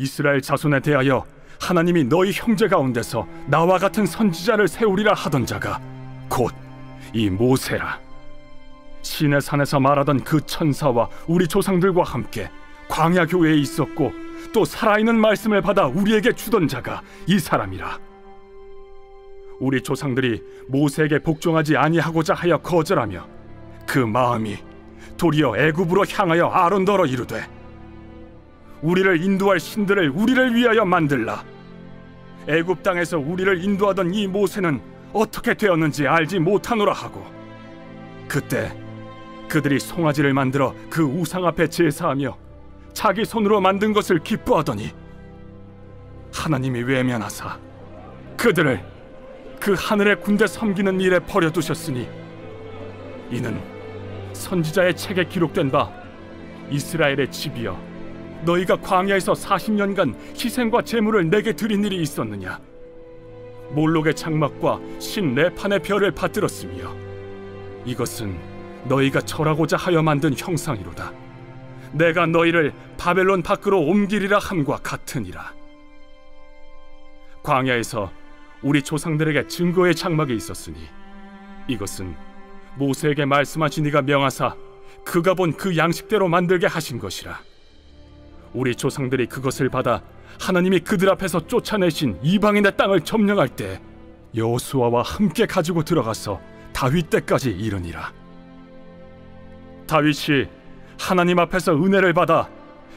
이스라엘 자손에 대하여 하나님이 너희 형제 가운데서 나와 같은 선지자를 세우리라 하던 자가 곧 이 모세라. 시내 산에서 말하던 그 천사와 우리 조상들과 함께 광야 교회에 있었고 또 살아있는 말씀을 받아 우리에게 주던 자가 이 사람이라. 우리 조상들이 모세에게 복종하지 아니하고자 하여 거절하며 그 마음이 도리어 애굽으로 향하여 아론더러 이르되 우리를 인도할 신들을 우리를 위하여 만들라. 애굽 땅에서 우리를 인도하던 이 모세는 어떻게 되었는지 알지 못하노라 하고, 그때 그들이 송아지를 만들어 그 우상 앞에 제사하며 자기 손으로 만든 것을 기뻐하더니 하나님이 외면하사 그들을 그 하늘의 군대 섬기는 일에 버려두셨으니 이는 선지자의 책에 기록된 바 이스라엘의 집이여 너희가 광야에서 40년간 희생과 제물을 내게 드린 일이 있었느냐? 몰록의 장막과 신 레판의 별을 받들었으며 이것은 너희가 절하고자 하여 만든 형상이로다. 내가 너희를 바벨론 밖으로 옮기리라 함과 같으니라. 광야에서 우리 조상들에게 증거의 장막이 있었으니 이것은 모세에게 말씀하신 이가 명하사 그가 본 그 양식대로 만들게 하신 것이라. 우리 조상들이 그것을 받아 하나님이 그들 앞에서 쫓아내신 이방인의 땅을 점령할 때 여호수아와 함께 가지고 들어가서 다윗 때까지 이르니라. 다윗이 하나님 앞에서 은혜를 받아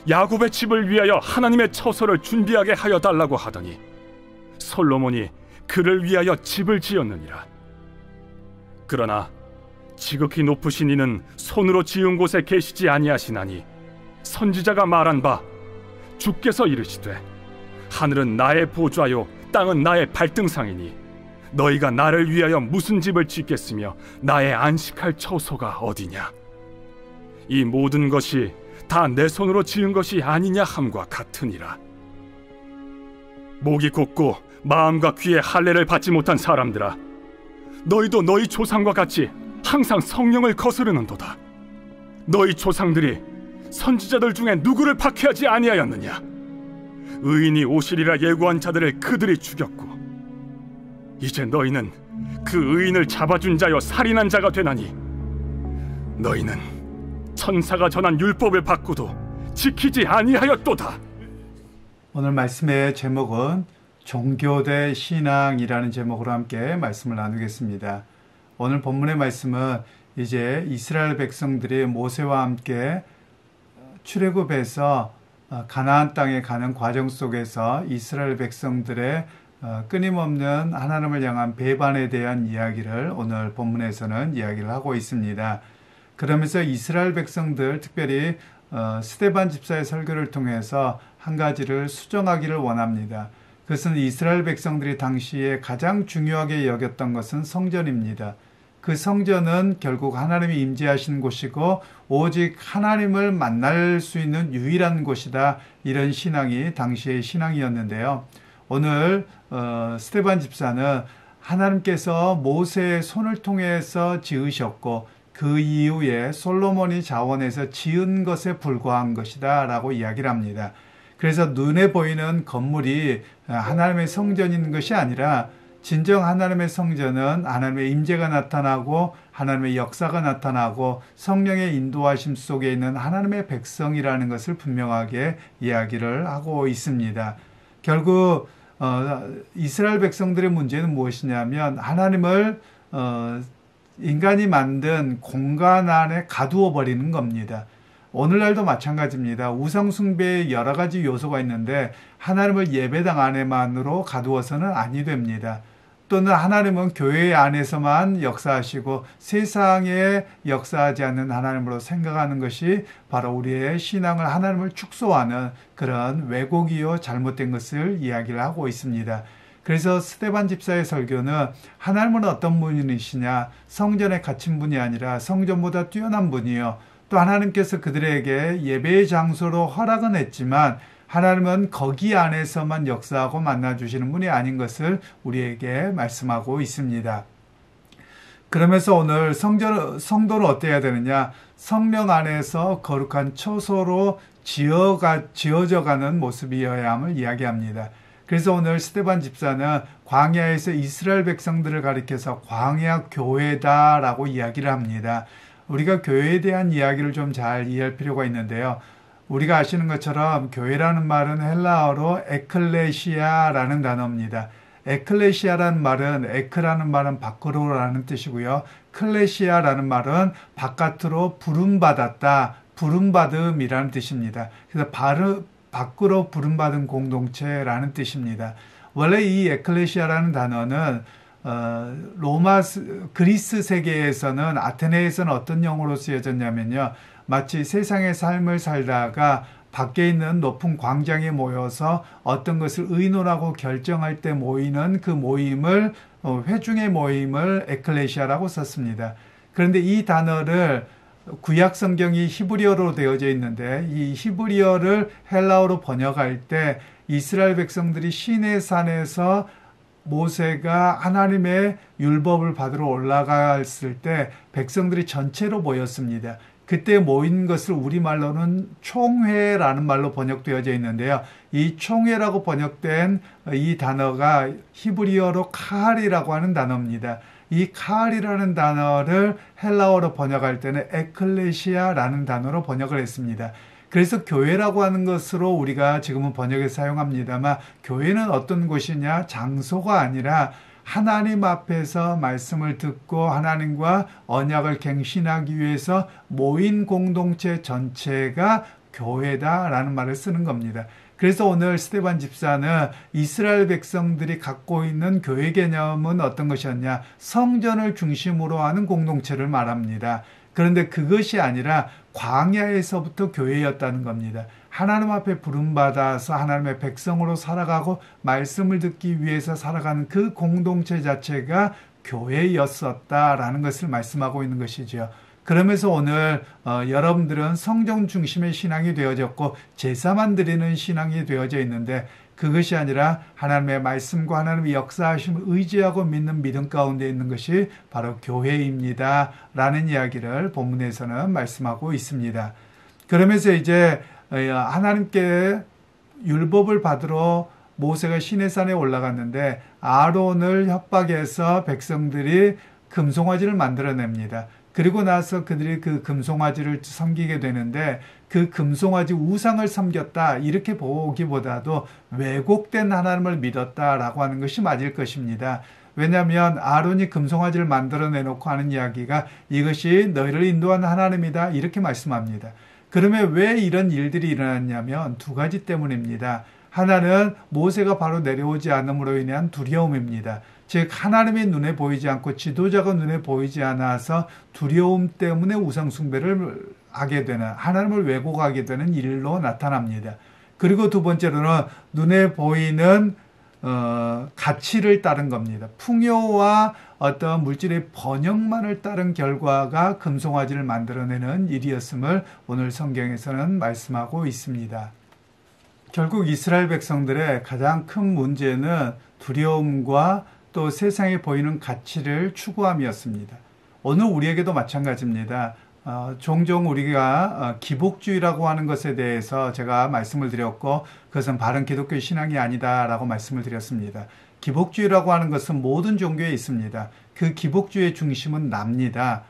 야곱의 집을 위하여 하나님의 처소를 준비하게 하여 달라고 하더니 솔로몬이 그를 위하여 집을 지었느니라. 그러나 지극히 높으신 이는 손으로 지은 곳에 계시지 아니하시나니 선지자가 말한 바 주께서 이르시되 하늘은 나의 보좌요 땅은 나의 발등상이니 너희가 나를 위하여 무슨 집을 짓겠으며 나의 안식할 처소가 어디냐? 이 모든 것이 다 내 손으로 지은 것이 아니냐 함과 같으니라. 목이 곧고 마음과 귀에 할례를 받지 못한 사람들아, 너희도 너희 조상과 같이 항상 성령을 거스르는도다. 너희 조상들이 선지자들 중에 누구를 박해하지 아니하였느냐? 의인이 오시리라 예고한 자들을 그들이 죽였고 이제 너희는 그 의인을 잡아준 자여 살인한 자가 되나니 너희는 천사가 전한 율법을 받고도 지키지 아니하였도다. 오늘 말씀의 제목은 종교 대 신앙이라는 제목으로 함께 말씀을 나누겠습니다. 오늘 본문의 말씀은 이제 이스라엘 백성들이 모세와 함께 출애굽해서 가나안 땅에 가는 과정 속에서 이스라엘 백성들의 끊임없는 하나님을 향한 배반에 대한 이야기를 오늘 본문에서는 이야기를 하고 있습니다. 그러면서 이스라엘 백성들, 특별히 스데반 집사의 설교를 통해서 한 가지를 수정하기를 원합니다. 그것은 이스라엘 백성들이 당시에 가장 중요하게 여겼던 것은 성전입니다. 그 성전은 결국 하나님이 임재하시는 곳이고 오직 하나님을 만날 수 있는 유일한 곳이다. 이런 신앙이 당시의 신앙이었는데요. 오늘 스데반 집사는 하나님께서 모세의 손을 통해서 지으셨고 그 이후에 솔로몬이 자원해서 지은 것에 불과한 것이다 라고 이야기를 합니다. 그래서 눈에 보이는 건물이 하나님의 성전인 것이 아니라 진정 하나님의 성전은 하나님의 임재가 나타나고 하나님의 역사가 나타나고 성령의 인도하심 속에 있는 하나님의 백성이라는 것을 분명하게 이야기를 하고 있습니다. 결국 이스라엘 백성들의 문제는 무엇이냐면 하나님을 인간이 만든 공간 안에 가두어 버리는 겁니다. 오늘날도 마찬가지입니다. 우상숭배의 여러 가지 요소가 있는데 하나님을 예배당 안에만으로 가두어서는 아니 됩니다. 또는 하나님은 교회 안에서만 역사하시고 세상에 역사하지 않는 하나님으로 생각하는 것이 바로 우리의 신앙을 하나님을 축소하는 그런 왜곡이요 잘못된 것을 이야기를 하고 있습니다. 그래서 스데반 집사의 설교는 하나님은 어떤 분이시냐, 성전에 갇힌 분이 아니라 성전보다 뛰어난 분이요, 또 하나님께서 그들에게 예배의 장소로 허락은 했지만 하나님은 거기 안에서만 역사하고 만나주시는 분이 아닌 것을 우리에게 말씀하고 있습니다. 그러면서 오늘 성도는 어때야 되느냐? 성령 안에서 거룩한 처소로 지어져가는 모습이어야 함을 이야기합니다. 그래서 오늘 스데반 집사는 광야에서 이스라엘 백성들을 가리켜서 광야 교회다라고 이야기를 합니다. 우리가 교회에 대한 이야기를 좀 잘 이해할 필요가 있는데요. 우리가 아시는 것처럼 교회라는 말은 헬라어로 에클레시아라는 단어입니다. 에클레시아라는 말은 에크라는 말은 밖으로라는 뜻이고요. 클레시아라는 말은 바깥으로 부름받았다, 부름받음이라는 뜻입니다. 그래서 밖으로 부름받은 공동체라는 뜻입니다. 원래 이 에클레시아라는 단어는 그리스 세계에서는 아테네에서는 어떤 용어로 쓰여졌냐면요. 마치 세상의 삶을 살다가 밖에 있는 높은 광장에 모여서 어떤 것을 의논하고 결정할 때 모이는 그 모임을 회중의 모임을 에클레시아라고 썼습니다. 그런데 이 단어를 구약 성경이 히브리어로 되어져 있는데 이 히브리어를 헬라어로 번역할 때 이스라엘 백성들이 시내 산에서 모세가 하나님의 율법을 받으러 올라갔을 때 백성들이 전체로 모였습니다. 그때 모인 것을 우리말로는 총회라는 말로 번역되어져 있는데요. 이 총회라고 번역된 이 단어가 히브리어로 카할이라고 하는 단어입니다. 이 카할이라는 단어를 헬라어로 번역할 때는 에클레시아라는 단어로 번역을 했습니다. 그래서 교회라고 하는 것으로 우리가 지금은 번역에 사용합니다만 교회는 어떤 곳이냐? 장소가 아니라 하나님 앞에서 말씀을 듣고 하나님과 언약을 갱신하기 위해서 모인 공동체 전체가 교회다라는 말을 쓰는 겁니다. 그래서 오늘 스데반 집사는 이스라엘 백성들이 갖고 있는 교회 개념은 어떤 것이었냐? 성전을 중심으로 하는 공동체를 말합니다. 그런데 그것이 아니라 광야에서부터 교회였다는 겁니다. 하나님 앞에 부름받아서 하나님의 백성으로 살아가고 말씀을 듣기 위해서 살아가는 그 공동체 자체가 교회였었다라는 것을 말씀하고 있는 것이죠. 그러면서 오늘 여러분들은 성전 중심의 신앙이 되어졌고 제사만 드리는 신앙이 되어져 있는데 그것이 아니라 하나님의 말씀과 하나님의 역사하심을 의지하고 믿는 믿음 가운데 있는 것이 바로 교회입니다. 라는 이야기를 본문에서는 말씀하고 있습니다. 그러면서 이제 하나님께 율법을 받으러 모세가 시내산에 올라갔는데 아론을 협박해서 백성들이 금송아지를 만들어냅니다. 그리고 나서 그들이 그 금송아지를 섬기게 되는데 그 금송아지 우상을 섬겼다 이렇게 보기보다도 왜곡된 하나님을 믿었다라고 하는 것이 맞을 것입니다. 왜냐하면 아론이 금송아지를 만들어내놓고 하는 이야기가 이것이 너희를 인도한 하나님이다 이렇게 말씀합니다. 그러면 왜 이런 일들이 일어났냐면 두 가지 때문입니다. 하나는 모세가 바로 내려오지 않음으로 인한 두려움입니다. 즉 하나님이 눈에 보이지 않고 지도자가 눈에 보이지 않아서 두려움 때문에 우상 숭배를 하게 되는 하나님을 왜곡하게 되는 일로 나타납니다. 그리고 두 번째로는 눈에 보이는 가치를 따른 겁니다. 풍요와 어떤 물질의 번영만을 따른 결과가 금송아지를 만들어내는 일이었음을 오늘 성경에서는 말씀하고 있습니다. 결국 이스라엘 백성들의 가장 큰 문제는 두려움과 또 세상에 보이는 가치를 추구함이었습니다. 오늘 우리에게도 마찬가지입니다. 종종 우리가 기복주의라고 하는 것에 대해서 제가 말씀을 드렸고 그것은 바른 기독교 신앙이 아니다라고 말씀을 드렸습니다. 기복주의라고 하는 것은 모든 종교에 있습니다. 그 기복주의의 중심은 납니다.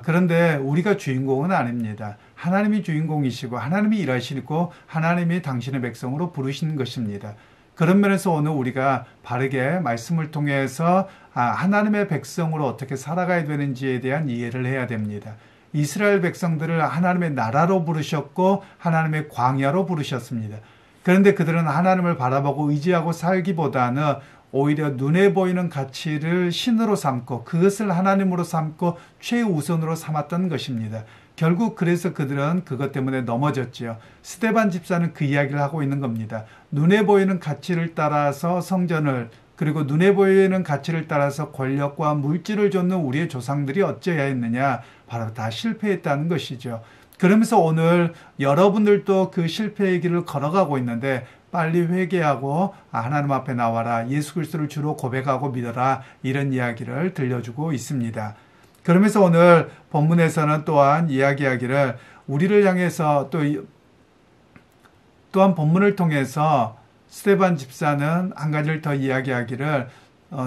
그런데 우리가 주인공은 아닙니다. 하나님이 주인공이시고 하나님이 일하시고 하나님이 당신의 백성으로 부르신 것입니다. 그런 면에서 오늘 우리가 바르게 말씀을 통해서 하나님의 백성으로 어떻게 살아가야 되는지에 대한 이해를 해야 됩니다. 이스라엘 백성들을 하나님의 나라로 부르셨고 하나님의 광야로 부르셨습니다. 그런데 그들은 하나님을 바라보고 의지하고 살기보다는 오히려 눈에 보이는 가치를 신으로 삼고 그것을 하나님으로 삼고 최우선으로 삼았던 것입니다. 결국 그래서 그들은 그것 때문에 넘어졌지요. 스데반 집사는 그 이야기를 하고 있는 겁니다. 눈에 보이는 가치를 따라서 성전을 그리고 눈에 보이는 가치를 따라서 권력과 물질을 줬는 우리의 조상들이 어찌해야 했느냐? 바로 다 실패했다는 것이죠. 그러면서 오늘 여러분들도 그 실패의 길을 걸어가고 있는데 빨리 회개하고 하나님 앞에 나와라. 예수 그리스도를 주로 고백하고 믿어라. 이런 이야기를 들려주고 있습니다. 그러면서 오늘 본문에서는 또한 이야기하기를 우리를 향해서 또 또한 본문을 통해서 스데반 집사는 한 가지를 더 이야기하기를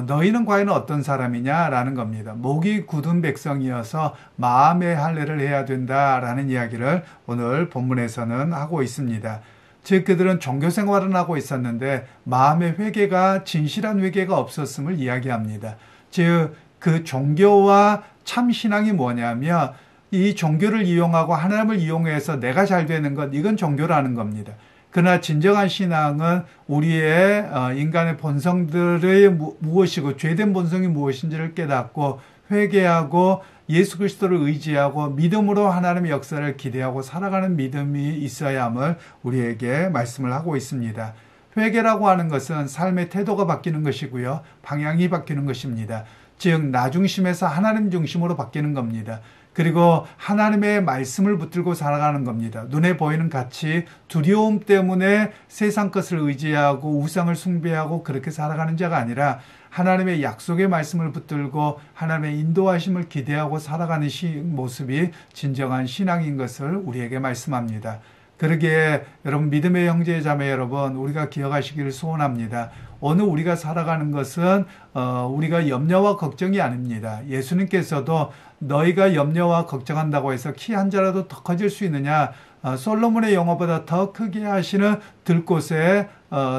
너희는 과연 어떤 사람이냐라는 겁니다. 목이 굳은 백성이어서 마음의 할례를 해야 된다라는 이야기를 오늘 본문에서는 하고 있습니다. 즉 그들은 종교 생활은 하고 있었는데 마음의 회개가 진실한 회개가 없었음을 이야기합니다. 즉 그 종교와 참 신앙이 뭐냐면 이 종교를 이용하고 하나님을 이용해서 내가 잘 되는 것, 이건 종교라는 겁니다. 그러나 진정한 신앙은 우리의 인간의 본성들의 무엇이고 죄된 본성이 무엇인지를 깨닫고 회개하고 예수 그리스도를 의지하고 믿음으로 하나님의 역사를 기대하고 살아가는 믿음이 있어야 함을 우리에게 말씀을 하고 있습니다. 회개라고 하는 것은 삶의 태도가 바뀌는 것이고요. 방향이 바뀌는 것입니다. 즉 나 중심에서 하나님 중심으로 바뀌는 겁니다. 그리고 하나님의 말씀을 붙들고 살아가는 겁니다. 눈에 보이는 가치, 두려움 때문에 세상 것을 의지하고 우상을 숭배하고 그렇게 살아가는 자가 아니라 하나님의 약속의 말씀을 붙들고 하나님의 인도하심을 기대하고 살아가는 모습이 진정한 신앙인 것을 우리에게 말씀합니다. 그러기에 여러분 믿음의 형제 자매 여러분, 우리가 기억하시기를 소원합니다. 오늘 우리가 살아가는 것은 우리가 염려와 걱정이 아닙니다. 예수님께서도 너희가 염려와 걱정한다고 해서 키 한 자라도 더 커질 수 있느냐, 솔로몬의 영어보다 더 크게 하시는 들꽃에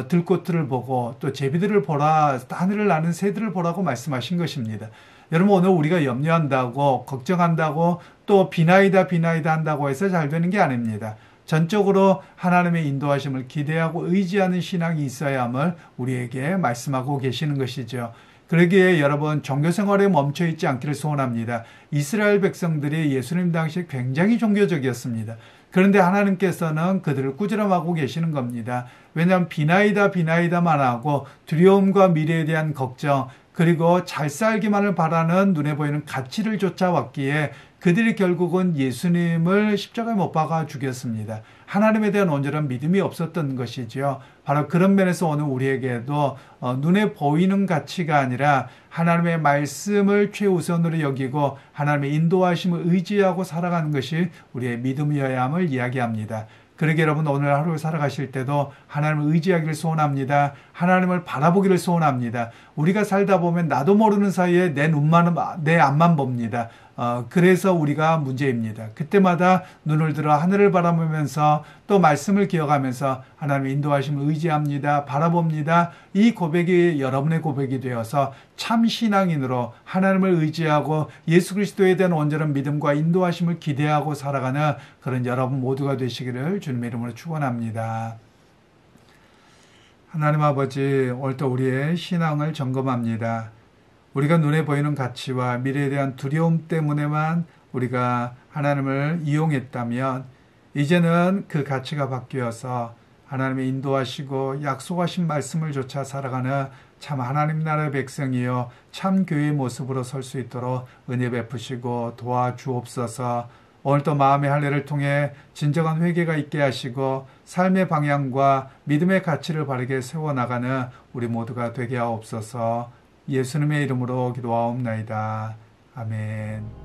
들꽃들을 보고 또 제비들을 보라, 하늘을 나는 새들을 보라고 말씀하신 것입니다. 여러분 오늘 우리가 염려한다고 걱정한다고 또 비나이다 한다고 해서 잘 되는 게 아닙니다. 전적으로 하나님의 인도하심을 기대하고 의지하는 신앙이 있어야 함을 우리에게 말씀하고 계시는 것이죠. 그러기에 여러분 종교생활에 멈춰있지 않기를 소원합니다. 이스라엘 백성들이 예수님 당시에 굉장히 종교적이었습니다. 그런데 하나님께서는 그들을 꾸지람하고 계시는 겁니다. 왜냐하면 비나이다만 하고 두려움과 미래에 대한 걱정 그리고 잘 살기만을 바라는 눈에 보이는 가치를 쫓아왔기에 그들이 결국은 예수님을 십자가에 못 박아 죽였습니다. 하나님에 대한 온전한 믿음이 없었던 것이죠. 바로 그런 면에서 오늘 우리에게도 눈에 보이는 가치가 아니라 하나님의 말씀을 최우선으로 여기고 하나님의 인도하심을 의지하고 살아가는 것이 우리의 믿음이어야 함을 이야기합니다. 그러게 여러분 오늘 하루 살아가실 때도 하나님을 의지하기를 소원합니다. 하나님을 바라보기를 소원합니다. 우리가 살다 보면 나도 모르는 사이에 내 앞만 봅니다. 그래서 우리가 문제입니다. 그때마다 눈을 들어 하늘을 바라보면서 또 말씀을 기억하면서 하나님의 인도하심을 의지합니다. 바라봅니다. 이 고백이 여러분의 고백이 되어서 참 신앙인으로 하나님을 의지하고 예수 그리스도에 대한 온전한 믿음과 인도하심을 기대하고 살아가는 그런 여러분 모두가 되시기를 주님의 이름으로 축원합니다. 하나님 아버지, 오늘도 우리의 신앙을 점검합니다. 우리가 눈에 보이는 가치와 미래에 대한 두려움 때문에만 우리가 하나님을 이용했다면 이제는 그 가치가 바뀌어서 하나님의 인도하시고 약속하신 말씀을 좇아 살아가는 참 하나님 나라의 백성이요 참 교회의 모습으로 설 수 있도록 은혜 베푸시고 도와주옵소서. 오늘도 마음의 할례를 통해 진정한 회개가 있게 하시고 삶의 방향과 믿음의 가치를 바르게 세워나가는 우리 모두가 되게 하옵소서. 예수님의 이름으로 기도하옵나이다. 아멘.